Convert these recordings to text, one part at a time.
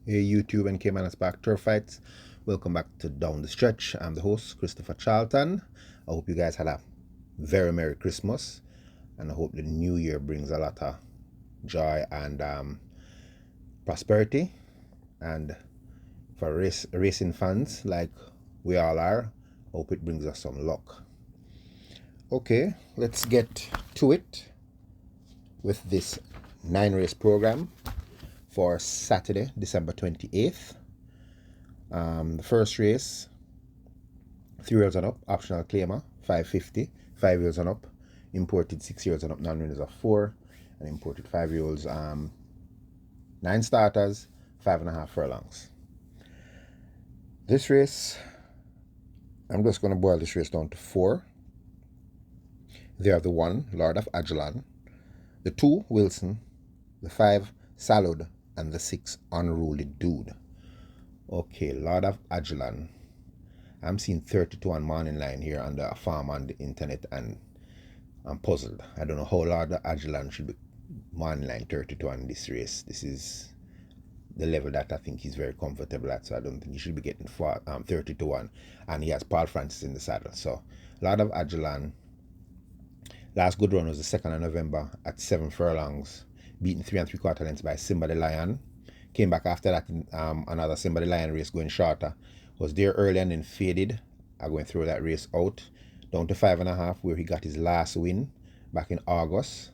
Hey YouTube and Caymanas Park Turf Fights. Welcome back to Down the Stretch. I'm the host, Christopher Charlton. I hope you guys had a very Merry Christmas, and I hope the new year brings a lot of joy and prosperity. And for racing fans like we all are, I hope it brings us some luck. Okay, let's get to it with this 9-race program for Saturday, December 28th. The first race, 3 years and up, optional claimer, 550, 5 years and up, imported 6 years and up, non-winners of 4, and imported 5-year-olds, 9 starters, 5.5 furlongs. This race, I'm just going to boil this race down to 4. They are the 1, Lord of Ajalon, the 2, Wilson, the 5, Salud, and the 6, Unruly Dude. Okay, Lord of Ajalon. I'm seeing 32 on morning line here on the farm on the internet, and I'm puzzled. I don't know how Lord of Ajalon should be morning line 32 on this race. This is the level that I think he's very comfortable at, so I don't think he should be getting 30 to 1. And he has Paul Francis in the saddle. So Lord of Ajalon, last good run was the 2nd of November at 7 furlongs, beaten 3 3/4 lengths by Simba the Lion. Came back after that in another Simba the Lion race going shorter. Was there early and then faded. I'm going to throw that race out. Down to 5.5, where he got his last win back in August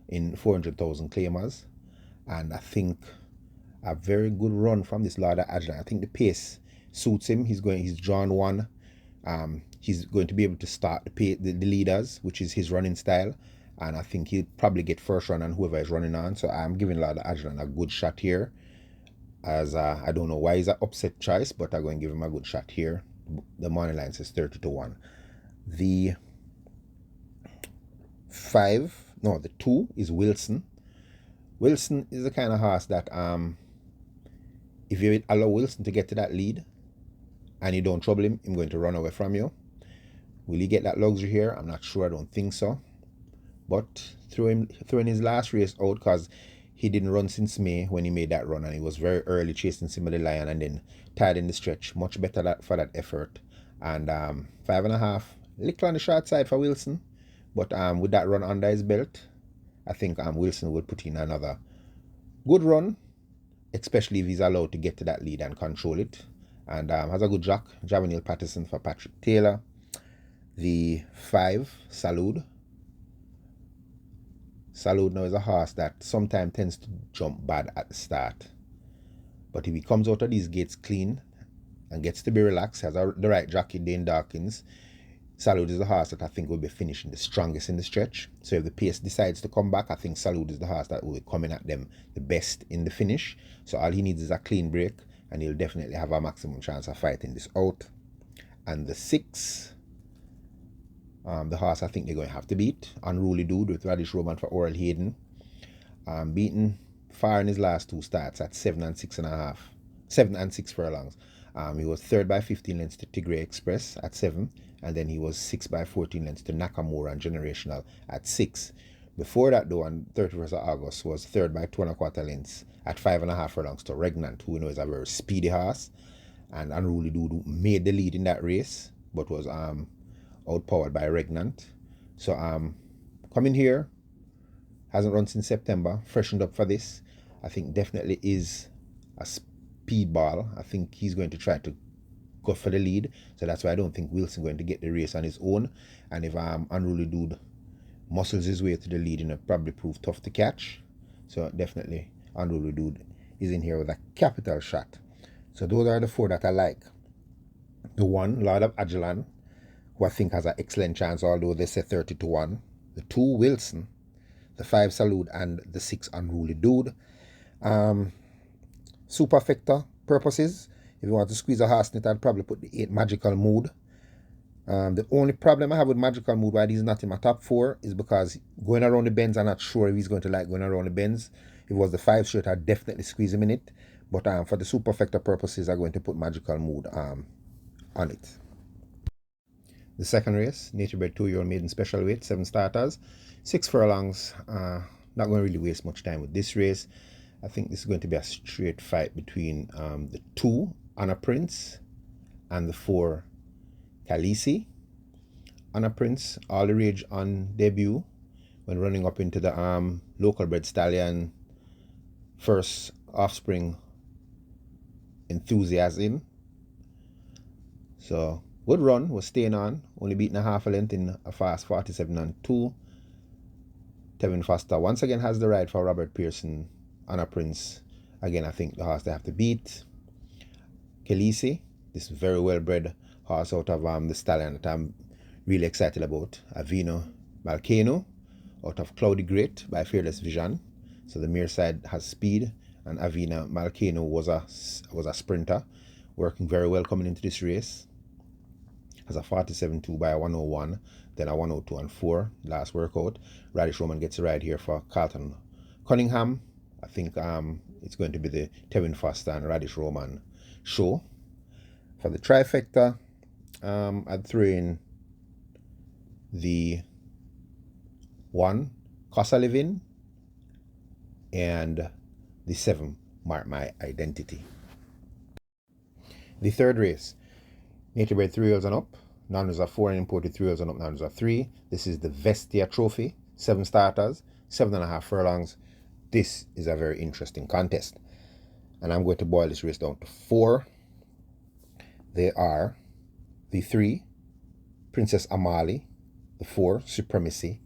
in 400,000 claimers. And I think a very good run from this Lord of Ajalon. I think the pace suits him. He's drawn one. He's going to be able to start the leaders, which is his running style. And I think he'll probably get first run on whoever is running on. So I'm giving Lord of Ajalon a good shot here. As I don't know why he's an upset choice, but I'm going to give him a good shot here. The money line says 30 to 1. The 2 is Wilson. Wilson is the kind of horse that if you allow Wilson to get to that lead and you don't trouble him, I'm going to run away from you. Will he get that luxury here? I'm not sure. I don't think so. But throwing his last race out, because he didn't run since May when he made that run, and he was very early chasing Simba the Lion and then tired in the stretch. Much better for that effort. And 5.5, little on the short side for Wilson, but with that run under his belt, I think Wilson will put in another good run, especially if he's allowed to get to that lead and control it. And has a good jock, Javanil Patterson for Patrick Taylor. The 5, Salud. Salud now is a horse that sometimes tends to jump bad at the start. But if he comes out of these gates clean and gets to be relaxed, has the right jockey, Dane Dawkins, Salud is the horse that I think will be finishing the strongest in the stretch. So if the pace decides to come back, I think Salud is the horse that will be coming at them the best in the finish. So all he needs is a clean break, and he'll definitely have a maximum chance of fighting this out. And the 6, the horse I think they're going to have to beat, Unruly Dude with Radish Roman for Oral Hayden. Beaten far in his last 2 starts at 7 and 6 furlongs. He was 3rd by 15 lengths to Tigray Express at 7, and then he was 6 by 14 lengths to Nakamura and Generational at 6. Before that, though, on 31st of August, was 3rd by 2.25 lengths at 5.5 furlongs to Regnant, who we know is a very speedy horse. And Unruly Dude made the lead in that race, but was outpowered by Regnant. So coming here, hasn't run since September, freshened up for this. I think definitely is a speedball. I think he's going to try to go for the lead. So that's why I don't think Wilson going to get the race on his own. And if Unruly Dude muscles his way to the lead, it'll probably prove tough to catch. So definitely Unruly Dude is in here with a capital shot. So those are the 4 that I like. The 1, Lord of Ajalon, who I think has an excellent chance, although they say 30 to 1. The 2, Wilson. The 5, Salud, and the 6, Unruly Dude. Superfecta purposes, if you want to squeeze a horse in it, I'd probably put the 8, Magical Mood. The only problem I have with Magical Mood, why he's not in my top 4, is because going around the bends, I'm not sure if he's going to like going around the bends. If it was the 5 shirt, I'd definitely squeeze him in it. But for the Superfecta purposes, I'm going to put Magical Mood on it. The second race, Nature Bred 2-year-old maiden special weight, 7 starters, 6 furlongs. Not going to really waste much time with this race. I think this is going to be a straight fight between the 2 Anna Prince and the 4 Khaleesi. Anna Prince, all the rage on debut when running up into the local bred stallion first offspring enthusiasm. So good run, was staying on, only beating a half a length in a fast 47 and 2. Tevin Foster once again has the ride for Robert Pearson. Anna Prince, again, I think the horse they have to beat. Khaleesi, this very well bred horse out of the stallion that I'm really excited about. Avino Malcano out of Cloudy Great by Fearless Vision. So the mare side has speed, and Avina Malcano was a sprinter, working very well coming into this race. Has a 47.2 by a 101, then a 102 and 4 last workout. Radish Roman gets a ride here for Carlton Cunningham. I think it's going to be the Tevin Foster and Radish Roman show. For the trifecta, I'd throw in the 1 Casa Living and the 7 Mark My Identity. The third race, native bred 3 years and up, non-reserve 4 and imported 3 years and up, non-reserve 3. This is the Vestia Trophy, 7 starters, 7.5 furlongs. This is a very interesting contest, and I'm going to boil this race down to 4. They are the 3 Princess Amali, the 4 Supremacy,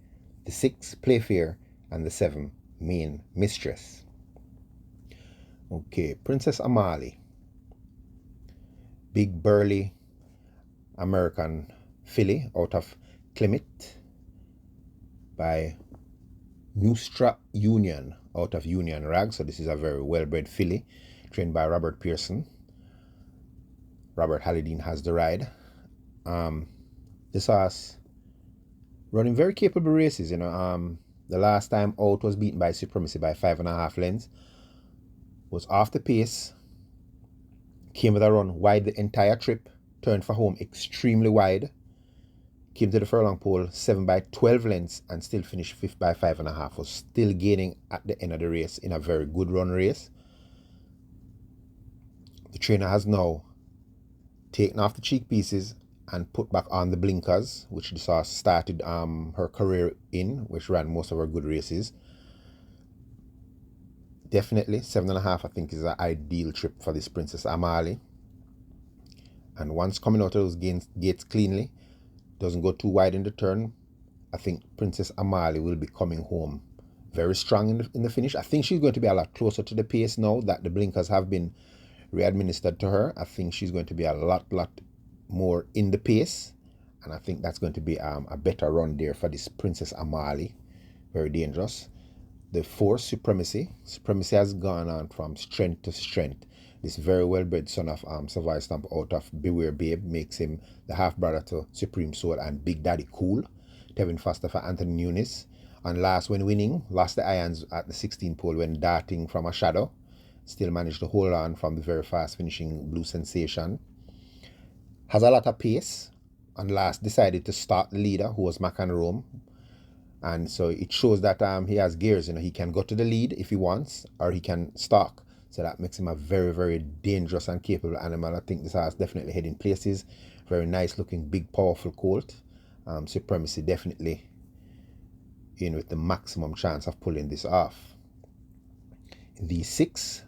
the 6 Playfair, and the 7 Main Mistress. Okay, Princess Amali, big burly American filly out of Clement by Nustra Union out of Union Rag. So this is a very well-bred filly trained by Robert Pearson. Robert Hallidine has the ride. This horse running very capable races, you know. The last time out was beaten by Supremacy by 5.5 lengths. Was off the pace, came with a run wide the entire trip, turned for home extremely wide, came to the furlong pole 7 by 12 lengths and still finished 5th by 5.5. Was still gaining at the end of the race in a very good run race. The trainer has now taken off the cheek pieces and put back on the blinkers, which this horse started her career in, which ran most of her good races. Definitely 7.5, I think, is an ideal trip for this Princess Amali. And once coming out of those gates cleanly, doesn't go too wide in the turn, I think Princess Amali will be coming home very strong in the finish. I think she's going to be a lot closer to the pace now that the blinkers have been re-administered to her. I think she's going to be a lot more in the pace, and I think that's going to be a better run there for this Princess Amali. Very dangerous. The 4 Supremacy. Supremacy has gone on from strength to strength. This very well-bred son of Savile Stamp out of Beware Babe makes him the half-brother to Supreme Soul and Big Daddy Cool. Tevin Foster for Anthony Nunes. And last, when winning, lost the irons at the 16 pole when darting from a shadow. Still managed to hold on from the very fast finishing Blue Sensation. Has a lot of pace, and last decided to start the leader, who was Macanarome. And so it shows that he has gears. You know, he can go to the lead if he wants, or he can stalk. So that makes him a very, very dangerous and capable animal. I think this horse definitely heading places. Very nice looking, big, powerful colt. Supremacy definitely in with the maximum chance of pulling this off. The 6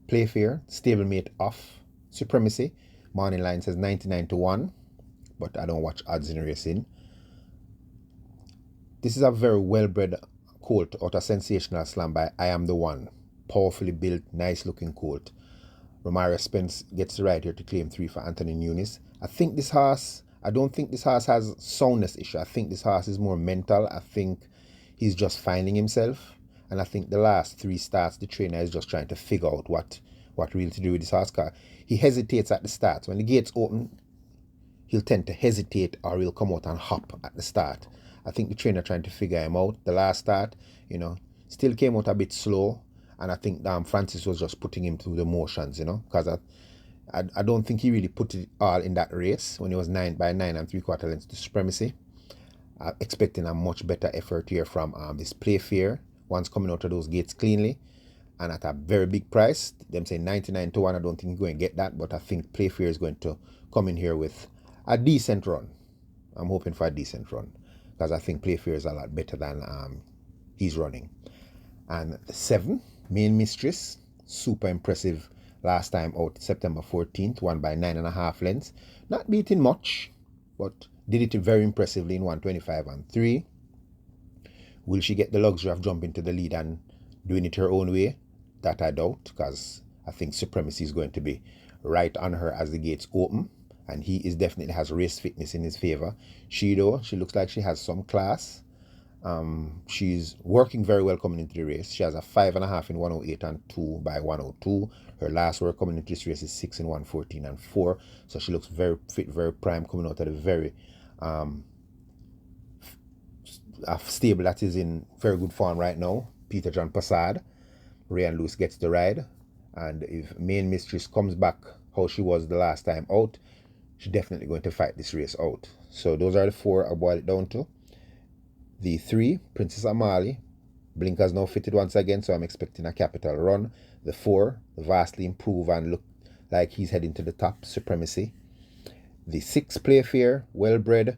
Playfair, stablemate off Supremacy. Morning line says 99-1, but I don't watch odds in racing. This is a very well-bred colt out of Sensational Slam by I Am the One. Powerfully built, nice looking colt. Romario Spence gets the ride here to claim 3 for Anthony Nunes. I don't think this horse has soundness issue. I think this horse is more mental. I think he's just finding himself. And I think the last 3 starts, the trainer is just trying to figure out what really to do with this horse. He hesitates at the start. When the gates open, he'll tend to hesitate, or he'll come out and hop at the start. I think the trainer trying to figure him out. The last start, you know, still came out a bit slow. And I think Francis was just putting him through the motions, you know, because I don't think he really put it all in that race when he was 9 by 9 and 3/4 lengths to Supremacy. Expecting a much better effort here from this Playfair once coming out of those gates cleanly. and at a very big price. Them say 99 to 1. I don't think you're going to get that, but I think Playfair is going to come in here with a decent run. I'm hoping for a decent run because I think Playfair is a lot better than he's running. And the 7, Main Mistress, super impressive last time out, September 14th, won by 9.5 lengths. Not beating much, but did it very impressively in 125 and 3. Will she get the luxury of jumping to the lead and doing it her own way? That I doubt, because I think Supremacy is going to be right on her as the gates open, and he is definitely has race fitness in his favor. She looks like she has some class. She's working very well coming into the race. She has a 5.5 in 108 and 2 by 102. Her last work coming into this race is 6 in 114 and 4. So she looks very fit, very prime, coming out of a very a stable that is in very good form right now. Peter John Passad, Ryan Lewis gets the ride, and if Main Mistress comes back how she was the last time out, she's definitely going to fight this race out. So those are the 4 I boiled it down to. The 3, Princess Amali, blinkers now fitted once again, so I'm expecting a capital run. The 4, vastly improve and look like he's heading to the top, Supremacy. The 6, Playfair, well bred,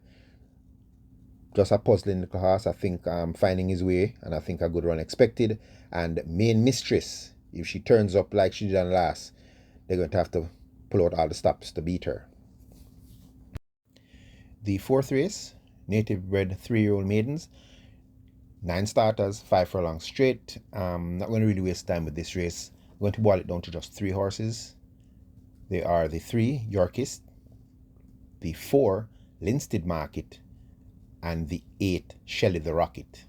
just a puzzling little horse. I think finding his way, and I think a good run expected. And Main Mistress, if she turns up like she did on last, they're going to have to pull out all the stops to beat her. The 4th race, native bred 3-year-old maidens, 9 starters, 5 furlongs straight. Not going to really waste time with this race. I'm going to boil it down to just 3 horses. They are the 3, Yorkist, the 4, Linstead Market, and the 8, Shelley the Rocket.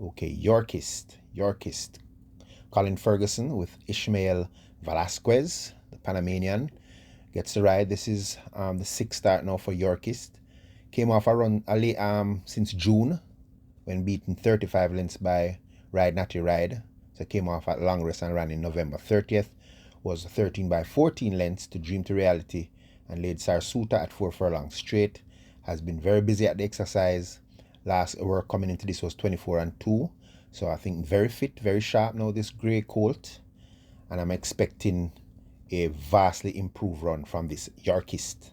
Okay, Yorkist. Colin Ferguson with Ishmael Velasquez, the Panamanian, gets the ride. This is the 6th start now for Yorkist. Came off a run since June when beaten 35 lengths by Ride Natty Ride. So came off at long rest and ran in November 30th. Was 13 by 14 lengths to Dream to Reality and laid Sarsuta at 4 furlongs straight. Has been very busy at the exercise. Last work coming into this was 24 and 2. So I think very fit, very sharp now, this grey colt. And I'm expecting a vastly improved run from this Yorkist.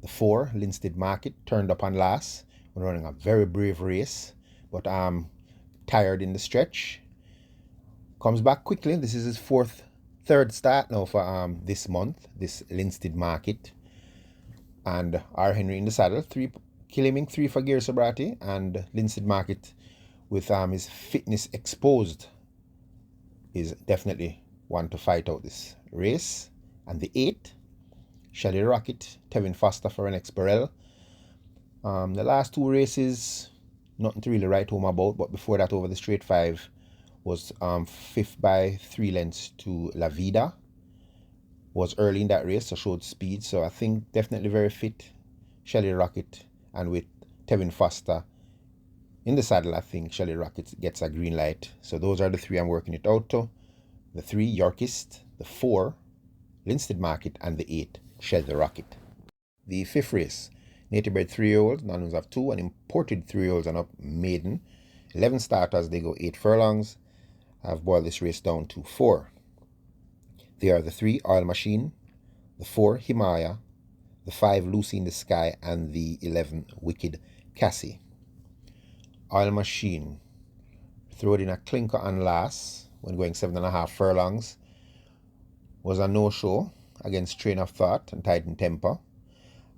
The 4, Linstead Market, turned up on last when running a very brave race, but tired in the stretch. Comes back quickly. This is his 3rd start now for this month, this Linstead Market. And R. Henry in the saddle, 3 Killiming, 3 for Gear Sobrati, and Linstead Market with his fitness exposed is definitely one to fight out this race. And the 8, Shelley Rocket, Tevin Foster for an Exparel. The last 2 races, nothing to really write home about, but before that over the straight 5 was 5th by 3 lengths to La Vida. Was early in that race, so showed speed. So I think definitely very fit, Shelley Rocket, and with Tevin Foster in the saddle, I think Shelley Rocket gets a green light. So those are the 3 I'm working it out to. The 3, Yorkist, the 4, Linstead Market, and the 8, Shelley Rocket. The 5th race, native bred 3-year-olds, non-ones have 2, and imported 3-year-olds and up maiden. 11 starters, they go 8 furlongs. I've boiled this race down to 4. They are the 3, Oil Machine, the 4, Himalaya, the 5, Lucy in the Sky, and the 11, Wicked Cassie. Oil Machine, throwed in a clinker on last when going 7.5 furlongs. Was a no-show against Train of Thought and Titan Temper.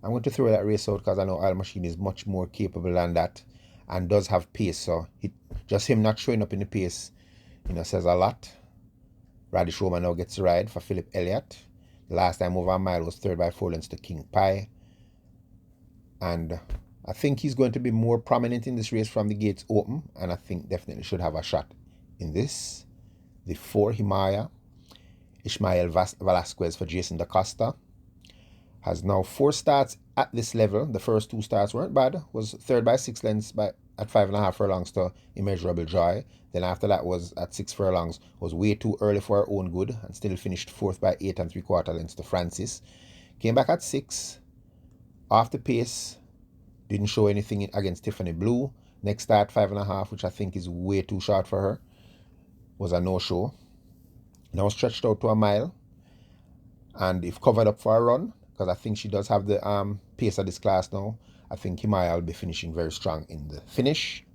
I'm going to throw that race out because I know Oil Machine is much more capable than that and does have pace. So just him not showing up in the pace, says a lot. Radish Roma now gets the ride for Philip Elliott. The last time over a mile was 3rd by 4 lengths to King Pie. And I think he's going to be more prominent in this race from the gates open, and I think definitely should have a shot in this. The 4, Himalaya, Ishmael Velasquez for Jason Da Costa, has now 4 starts at this level. The first 2 starts weren't bad. Was 3rd by 6 lengths at 5.5 furlongs to Immeasurable Joy. Then after that was at 6 furlongs. Was way too early for her own good and still finished 4th by 8 3/4 lengths to Francis. Came back at 6. Off the pace. Didn't show anything against Tiffany Blue. Next start 5.5, which I think is way too short for her. was a no-show. Now stretched out to a mile, and if covered up for a run, because I think she does have the pace of this class now, I think Kimaya will be finishing very strong in the finish.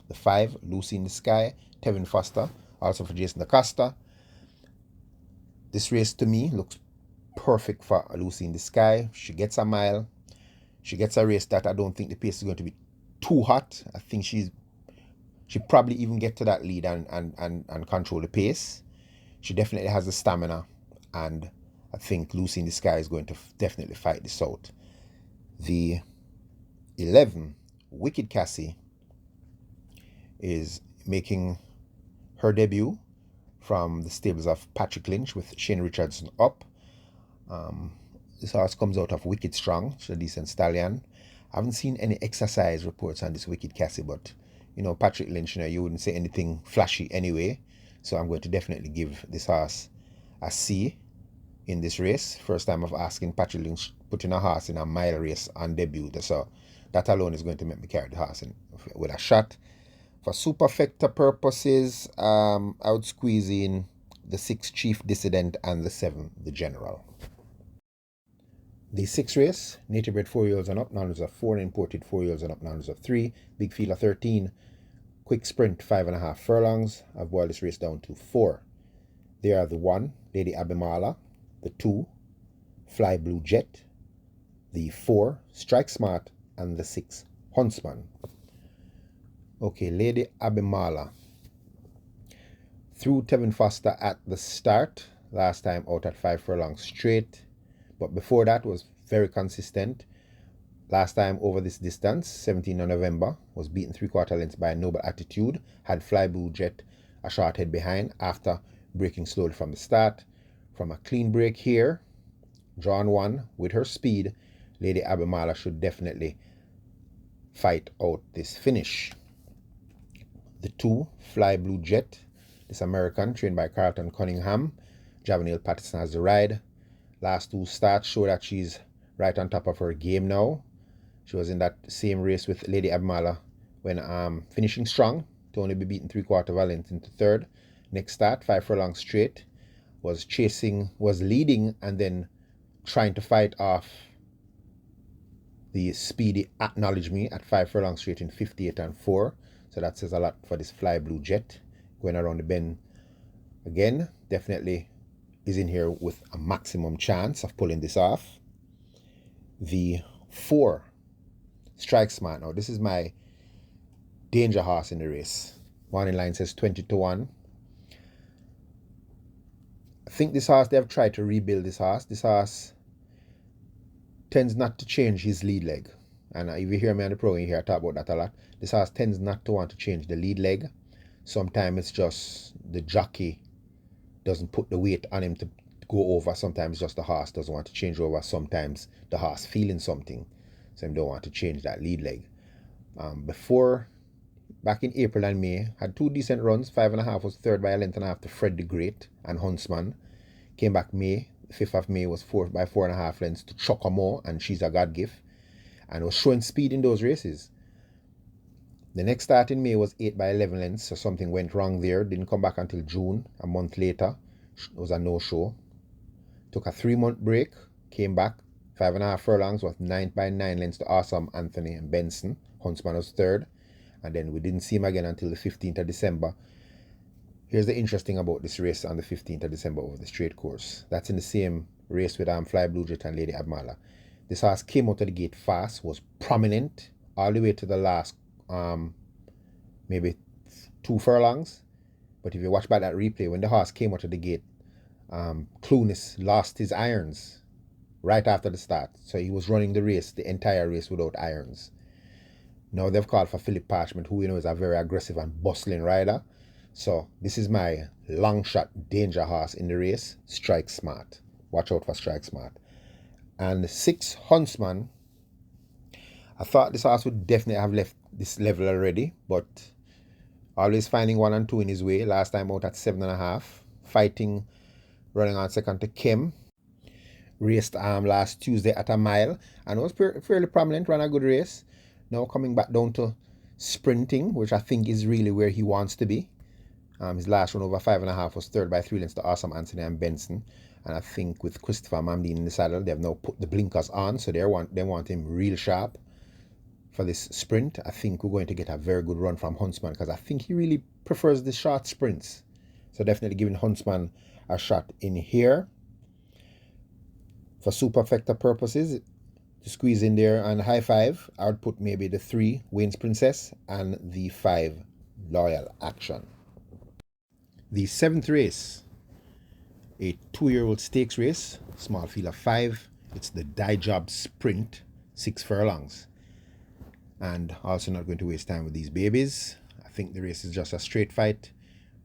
The 5, Lucy in the Sky, Tevin Foster, also for Jason DaCosta. This race to me looks perfect for Lucy in the Sky. She gets a mile. She gets a race that I don't think the pace is going to be too hot. I think she probably even get to that lead and control the pace. She definitely has the stamina, and I think Lucy in the Sky is going to definitely fight this out. The 11, Wicked Cassie, is making her debut from the stables of Patrick Lynch with Shane Richardson up. This horse comes out of Wicked Strong. She's a decent stallion. I haven't seen any exercise reports on this Wicked Cassie, but you know, Patrick Lynch, you know, you wouldn't say anything flashy anyway. So I'm going to definitely give this horse a C in this race. First time of asking Patrick Lynch putting a horse in a mile race on debut. So that alone is going to make me carry the horse in with a shot. For superfecta purposes, I would squeeze in the 6, Chief Dissident, and the 7, the General. The 6th race, native bred 4-year-olds and up, non of 4, and imported 4-year-olds and up, non of 3, big field of 13, quick sprint 5.5 furlongs. I've boiled this race down to 4. They are the 1, Lady Abimala, the 2, Fly Blue Jet, the 4, Strike Smart, and the 6, Huntsman. Okay, Lady Abimala. Threw Tevin Foster at the start, last time out at 5 furlongs straight, but before that was very consistent. Last time over this distance, 17th of November, was beaten 3/4 lengths by Noble Attitude, had Fly Blue Jet a short head behind after breaking slowly from the start. From a clean break here, drawn 1, with her speed, Lady Abimala should definitely fight out this finish. The 2, Fly Blue Jet, this American, trained by Carlton Cunningham. Javanil Patterson has the ride. Last 2 starts show that she's right on top of her game now. She was in that same race with Lady Abimala when finishing strong to only be beaten 3/4 of a length into 3rd. Next start, 5 furlongs straight, was leading and then trying to fight off the speedy Acknowledge Me at 5 furlongs straight in 58 and 4. So that says a lot for this Fly Blue Jet. Going around the bend again, definitely is in here with a maximum chance of pulling this off. The 4, Strike Smart. Now, this is my danger horse in the race. Morning line says 20-1. I think this horse, they have tried to rebuild this horse. This horse tends not to change his lead leg. And if you hear me on the program, you hear I talk about that a lot. This horse tends not to want to change the lead leg. Sometimes it's just the jockey doesn't put the weight on him to go over. Sometimes just the horse doesn't want to change over. Sometimes the horse feeling something, so he don't want to change that lead leg. Back in April and May, had 2 decent runs. 5.5 was 3rd by a length and a half to Fred the Great and Huntsman. Came back May, 5th of May was 4th by 4.5 lengths to Chocomo and She's a God Gift, and was showing speed in those races. The next start in May was 8 by 11 lengths, so something went wrong there. Didn't come back until June, a month later. It was a no-show. Took a 3-month break, came back, 5.5 furlongs, was 9 by 9 lengths to Awesome Anthony and Benson. Huntsman was 3rd, and then we didn't see him again until the 15th of December. Here's the interesting about this race on the 15th of December over the straight course. That's in the same race with Fly Blue Jet and Lady Abimala. This horse came out of the gate fast, was prominent all the way to the last maybe 2 furlongs. But if you watch back that replay, when the horse came out of the gate, Clunis lost his irons right after the start. So he was running the race, the entire race, without irons. Now they've called for Philip Parchment, who is a very aggressive and bustling rider. So this is my long shot danger horse in the race, Strike Smart. Watch out for Strike Smart. And 6, Huntsman. I thought this horse would definitely have left this level already, but always finding 1 and 2 in his way. Last time out at 7.5. Fighting, running on second to Kim. Raced last Tuesday at a mile and was fairly prominent, ran a good race. Now coming back down to sprinting, which I think is really where he wants to be. His last run over 5.5 was third by 3 lengths to Awesome Anthony and Benson. And I think with Christopher Mamdine in the saddle, they've now put the blinkers on, so they want him real sharp for this sprint. I think we're going to get a very good run from Huntsman, because I think he really prefers the short sprints. So definitely giving Huntsman a shot in here. For superfecta purposes, to squeeze in there and high five, I would put maybe the 3 Wayne's Princess and the 5 Loyal Action. The 7th race, a 2-year-old stakes race, small field of 5. It's the Die Job Sprint, 6 furlongs. And also not going to waste time with these babies. I think the race is just a straight fight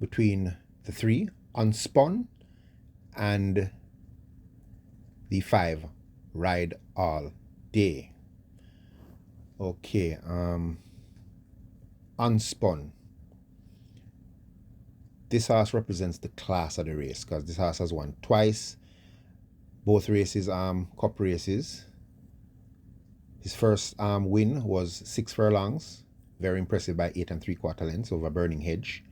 between the 3 Unspun and the 5 Ride All Day. Okay, Unspun. This horse represents the class of the race, because this horse has won twice. Both races, cup races. His first win was 6 furlongs. Very impressive by 8 3/4 lengths over Burning Hedge.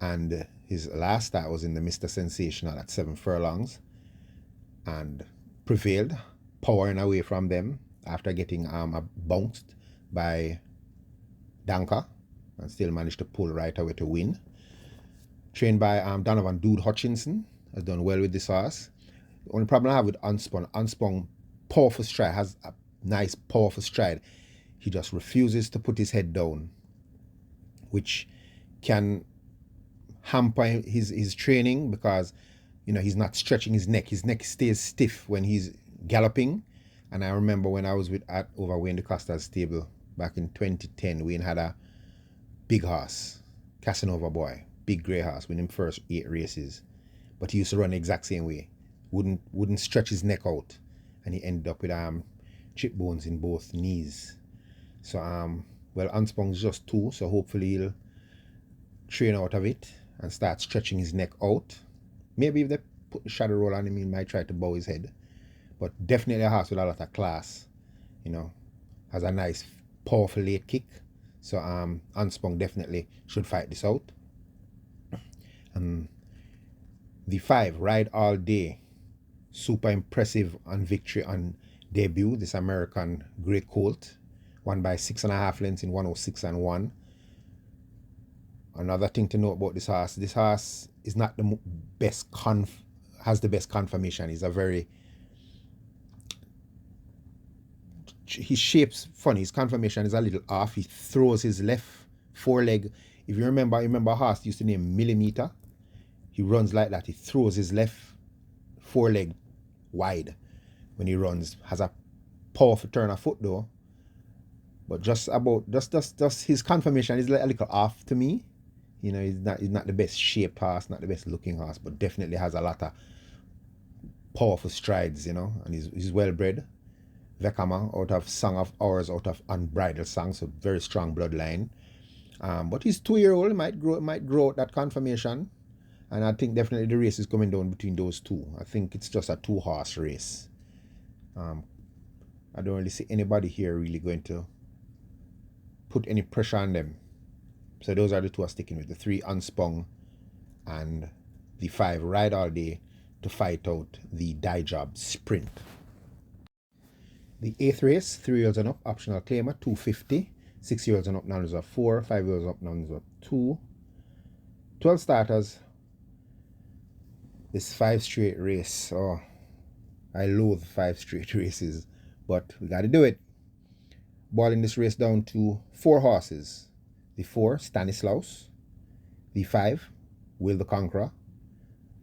And his last start was in the Mr. Sensational at 7 furlongs. And prevailed, powering away from them after getting bounced by Danka. And still managed to pull right away to win. Trained by Donovan Dude Hutchinson, has done well with this horse. The only problem I have with Unspun, powerful stride, has a nice powerful stride. He just refuses to put his head down, which can hamper his training, because he's not stretching his neck. His neck stays stiff when he's galloping. And I remember when I was over Wayne DeCosta's stable back in 2010, Wayne had a big horse, Casanova Boy. Big grey horse, win him first 8 races, but he used to run the exact same way. Wouldn't stretch his neck out, and he ended up with chip bones in both knees. So well, Unspun's just 2, so hopefully he'll train out of it and start stretching his neck out. Maybe if they put the shadow roll on him, he might try to bow his head. But definitely a horse with a lot of class. Has a nice powerful late kick. So Unspun definitely should fight this out. The 5 Ride All Day, super impressive on victory on debut. This American Grey Colt, won by 6.5 lengths in 106 and 1. Another thing to note about this horse is not the best has the best conformation. He's a very, his shape's funny. His conformation is a little off. He throws his left foreleg. If you remember a horse used to name Millimeter. He runs like that. He throws his left foreleg wide when he runs. Has a powerful turn of foot though. But just his conformation is a little off to me. He's not the best shaped horse, not the best looking horse, but definitely has a lot of powerful strides, and he's well bred. Vekama out of Song of Hours, out of Unbridled Song, so very strong bloodline. But he's 2-year-old, might grow out that conformation. And I think definitely the race is coming down between those 2. I think it's just a 2-horse race. I don't really see anybody here really going to put any pressure on them. So those are the 2 I'm sticking with. The 3 Unspun and the 5 Ride All Day to fight out the Die Job Sprint. The 8th race, 3-year-olds and up, optional claimer, 250. 6-year-olds and up, numbers of 4. 5-year-olds up, numbers of 2. 12 starters. This 5 straight race. Oh, I loathe 5 straight races, but we got to do it. Boiling this race down to 4 horses. The 4, Stanislaus. The 5, Will the Conqueror.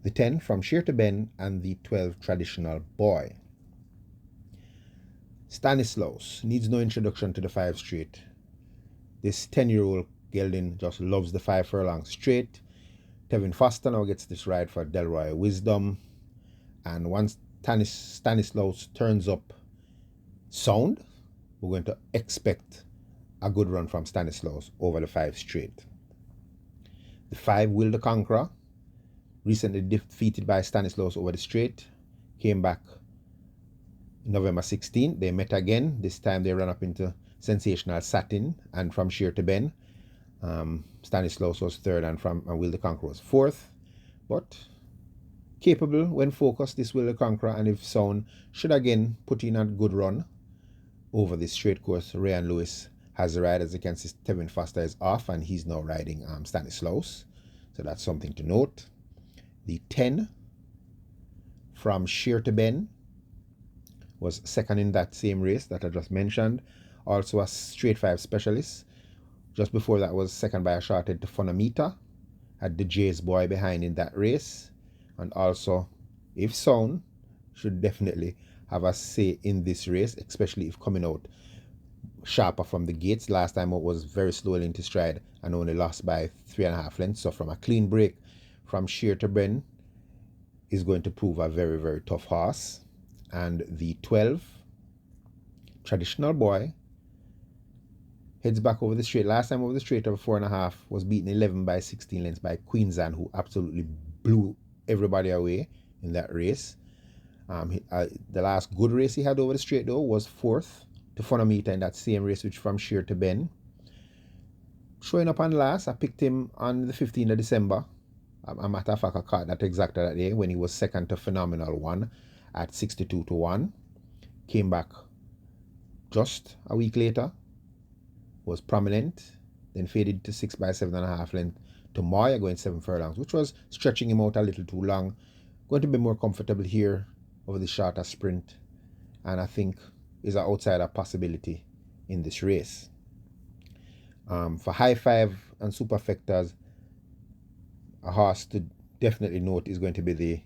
The 10, From Sheer to Bend. And the 12, Traditional Boy. Stanislaus needs no introduction to the 5 straight. This 10-year-old gelding just loves the 5 furlong straight. Tevin Foster now gets this ride for Delroy Wisdom. And once Stanislaus turns up sound, we're going to expect a good run from Stanislaus over the 5 straight. The 5, Will the Conqueror, recently defeated by Stanislaus over the straight, came back November 16th. They met again. This time they ran up into Sensational Satin and From Sheer to Bend. Stanislaus was third, and Will the Conqueror was fourth. But capable when focused, this Will the Conqueror, and if sound, should again put in a good run over this straight course. Ryan Lewis has the ride. As you can see, Tevin Foster is off, and he's now riding Stanislaus. So that's something to note. The 10 from Sheer to Ben was second in that same race that I just mentioned. Also a straight 5 specialist. Just before that was second by a short head to Funamita. Had the Jay's boy behind in that race. And also, if sound, should definitely have a say in this race, especially if coming out sharper from the gates. Last time it was very slowly into stride and only lost by 3.5 lengths. So from a clean break from Sheer to Ben is going to prove a very, very tough horse. And the 12, Traditional Boy, heads back over the straight. Last time over the straight of 4.5 was beaten 11 by 16 lengths by Queensland, who absolutely blew everybody away in that race. The last good race he had over the straight though was 4th to Funamita in that same race, which from Sheer to Ben. Showing up on last, I picked him on the 15th of December. A matter of fact, I caught that exactly that day when he was second to Phenomenal One at 62 to 1. Came back just a week later, was Prominent, then faded to 6 by 7.5 length to Moya going 7 furlongs, which was stretching him out a little too long. Going to be more comfortable here over the shorter sprint, and I think is an outsider possibility in this race. For high 5 and superfectors, a horse to definitely note is going to be the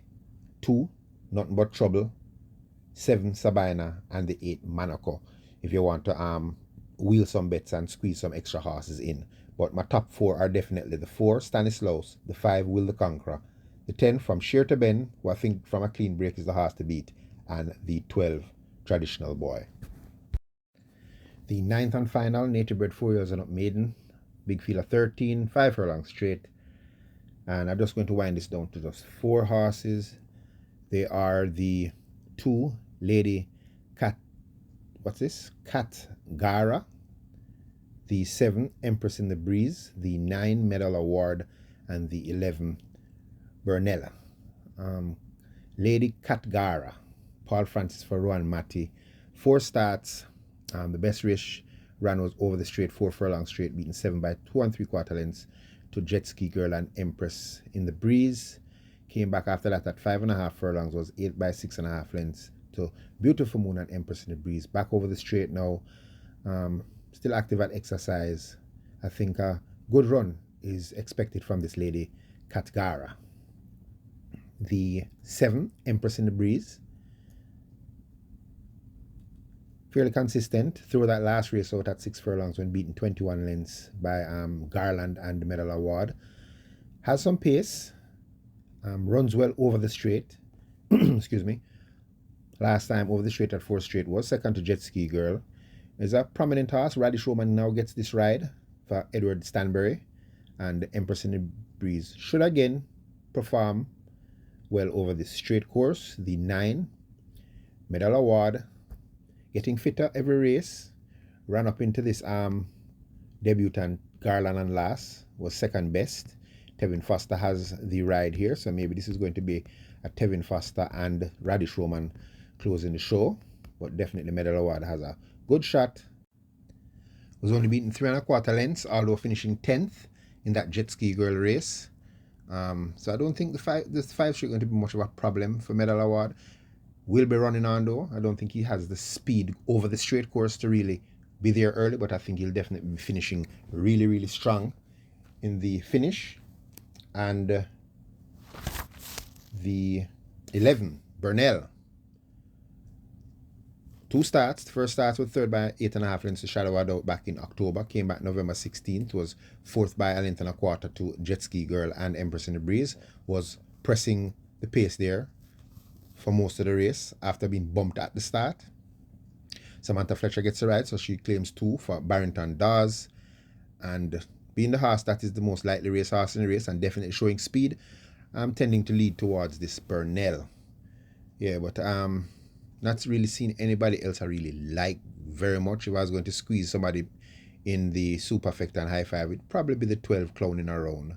2, Nothing But Trouble, 7, Sabina, and the 8, Monaco, if you want to wheel some bets and squeeze some extra horses in. But my top 4 are definitely the 4, Stanislaus, the 5, Will the Conqueror, the 10 from Sheer to Ben, who I think from a clean break is the horse to beat, and the 12, Traditional Boy. The 9th and final, Nature Bred 4 years and up maiden, big field of 13, 5 furlongs straight. And I'm just going to wind this down to just 4 horses. They are the 2, Lady Cat, Cat Gara, the 7, Empress in the Breeze, the 9, Medal Award, and the 11, Burnella. Lady Cat Gara, Paul Francis for Rowan Matty, 4 starts. The best race run was over the straight, 4 furlongs straight, beaten 7 by 2 3/4 lengths to Jet Ski Girl and Empress in the Breeze. Came back after that at 5.5 furlongs, was 8 by 6.5 lengths to Beautiful Moon and Empress in the Breeze. Back over the straight now, still active at exercise. I think a good run is expected from this Lady Katgara. The 7, Empress in the Breeze, fairly consistent through that last race out at 6 furlongs when beaten 21 lengths by Garland and the Medal Award. Has some pace, runs well over the straight. Excuse me. Last time over the straight at 4 straight was second to Jet Ski Girl. Is a prominent horse. Radish Roman now gets this ride for Edward Stanbury, and the Empress in the Breeze should again perform well over this straight course. The 9, Medal Award, getting fitter every race. Ran up into this debutant Garland and last, was second best. Tevin Foster has the ride here, so maybe this is going to be a Tevin Foster and Radish Roman closing the show. But definitely Medal Award has a good shot. Was only beaten 3 1/4 lengths, although finishing 10th in that Jet Ski Girl race. So I don't think this 5 straight going to be much of a problem for Medal Award. Will be running on though. I don't think he has the speed over the straight course to really be there early, but I think he'll definitely be finishing really, really strong in the finish. And the 11, Burnell. 2 starts. The first starts with third by 8.5 lengths to Shadow Out back in October. Came back November 16th. Was 4th by 1.25 to Jet Ski Girl and Empress in the Breeze. Was pressing the pace there for most of the race after being bumped at the start. Samantha Fletcher gets the ride, so she claims 2 for Barrington Dawes. And being the horse that is the most likely race horse in the race and definitely showing speed, I'm tending to lead towards this Burnell. Yeah, but not really seen anybody else I really like very much. If I was going to squeeze somebody in the Superfecta and High Five, it'd probably be the 12 clown in a round.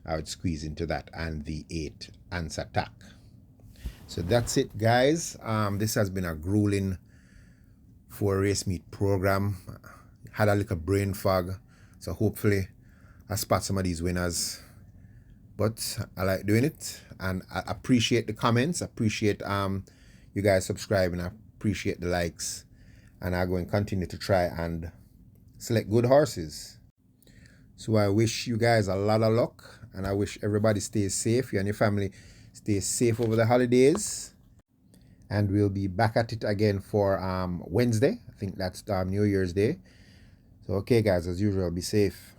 I would squeeze into that and the 8 answer tack. So that's it, guys. This has been a grueling 4 race meet program. Had a little brain fog, so hopefully I spot some of these winners. But I like doing it, and I appreciate the comments. I appreciate you guys subscribing. I appreciate the likes, and I'm going to continue to try and select good horses. So I wish you guys a lot of luck, and I wish everybody stays safe. You and your family stay safe over the holidays. And we'll be back at it again for Wednesday. I think that's New Year's Day. So okay, guys, as usual, be safe.